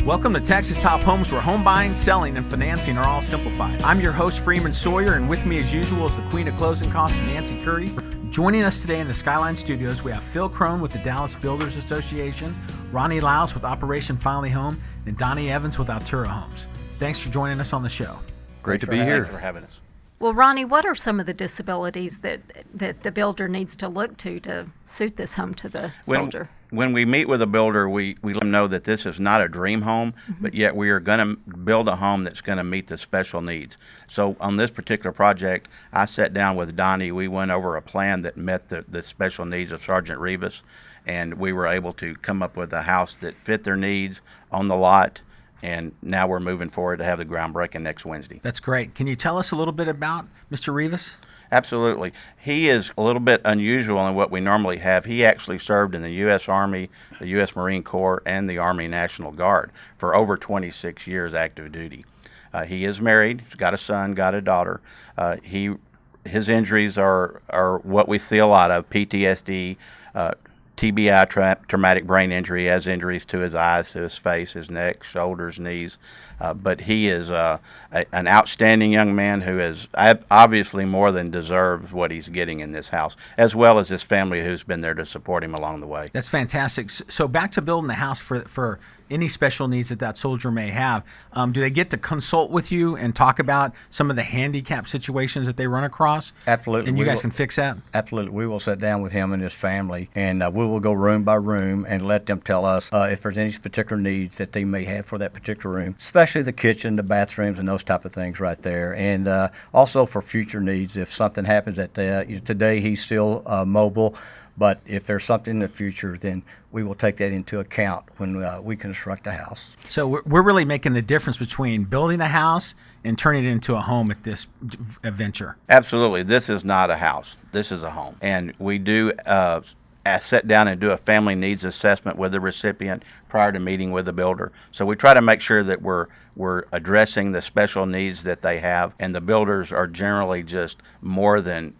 Welcome to Texas Top Homes, where home buying, selling, and financing are all simplified. I'm your host, Freeman Sawyer, and with me as usual is the queen of closing costs, Nancy Curry. Joining us today in the Skyline Studios, we have Phil Crone with the Dallas Builders Association, Ronnie Lyles with Operation Finally Home, and Donnie Evans with Altura Homes. Thanks for joining us on the show. Great to be here. Thanks for having us. Well, Ronnie, what are some of the disabilities that the builder needs to look to suit this home to the soldier? When we meet with a builder, we let them know that this is not a dream home, but yet we are going to build a home that's going to meet the special needs. So on this particular project, I sat down with Donnie. We went over a plan that met the special needs of Sergeant Rivas, and we were able to come up with a house that fit their needs on the lot. And now we're moving forward to have the groundbreaking next Wednesday. That's great. Can you tell us a little bit about Mr. Rivas? Absolutely. He is a little bit unusual in what we normally have. He actually served in the U.S. Army, the U.S. Marine Corps, and the Army National Guard for over 26 years active duty. He is married. He's got a son, got a daughter. His injuries are what we see a lot of: PTSD, TBI, traumatic brain injury. He has injuries to his eyes, to his face, his neck, shoulders, knees. But he is an outstanding young man who is obviously more than deserves what he's getting in this house, as well as his family who's been there to support him along the way. That's fantastic. So back to building the house for any special needs that soldier may have. Do they get to consult with you and talk about some of the handicap situations that they run across? Absolutely. And you guys can fix that? Absolutely. We will sit down with him and his family, and we will go room by room and let them tell us if there's any particular needs that they may have for that particular room, especially the kitchen, the bathrooms, and those type of things right there. And also for future needs, if something happens today he's still mobile, but if there's something in the future, then we will take that into account when we construct a house. So we're really making the difference between building a house and turning it into a home at this venture. Absolutely. This is not a house. This is a home. And we do sit down and do a family needs assessment with the recipient prior to meeting with the builder. So we try to make sure that we're addressing the special needs that they have, and the builders are generally just more than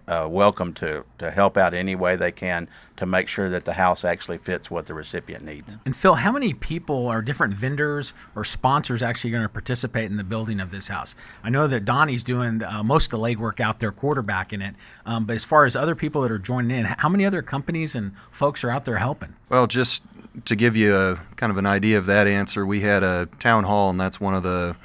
welcome to help out any way they can to make sure that the house actually fits what the recipient needs. And Phil, how many people or different vendors or sponsors actually going to participate in the building of this house? I know that Donnie's doing most of the legwork out there, quarterbacking it, but as far as other people that are joining in, how many other companies and folks are out there helping? Well, just to give you a kind of an idea of that answer, we had a town hall, and that's one of the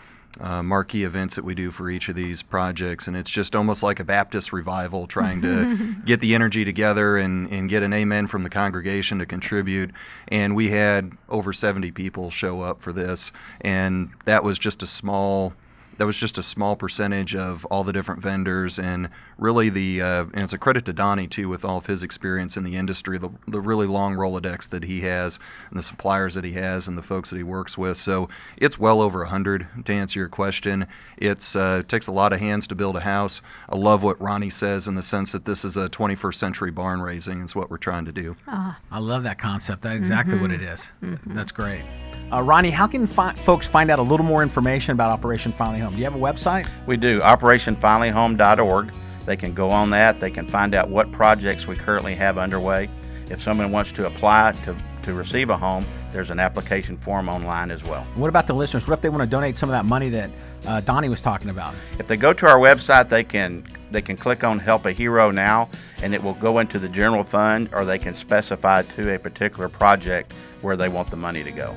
marquee events that we do for each of these projects, and it's just almost like a Baptist revival, trying to get the energy together and get an amen from the congregation to contribute. And we had over 70 people show up for this, and that was just a small percentage of all the different vendors, and really and it's a credit to Donnie too, with all of his experience in the industry, the really long Rolodex that he has, and the suppliers that he has, and the folks that he works with. So it's well over 100, to answer your question. It takes a lot of hands to build a house. I love what Ronnie says in the sense that this is a 21st century barn raising is what we're trying to do. I love that concept. That's exactly what it is. That's great. Ronnie, how can folks find out a little more information about Operation Finally Home? Do you have a website? We do, operationfinallyhome.org. They can go on that. They can find out what projects we currently have underway. If someone wants to apply to receive a home, there's an application form online as well. What about the listeners? What if they want to donate some of that money that Donnie was talking about? If they go to our website, they can click on Help a Hero Now, and it will go into the general fund, or they can specify to a particular project where they want the money to go.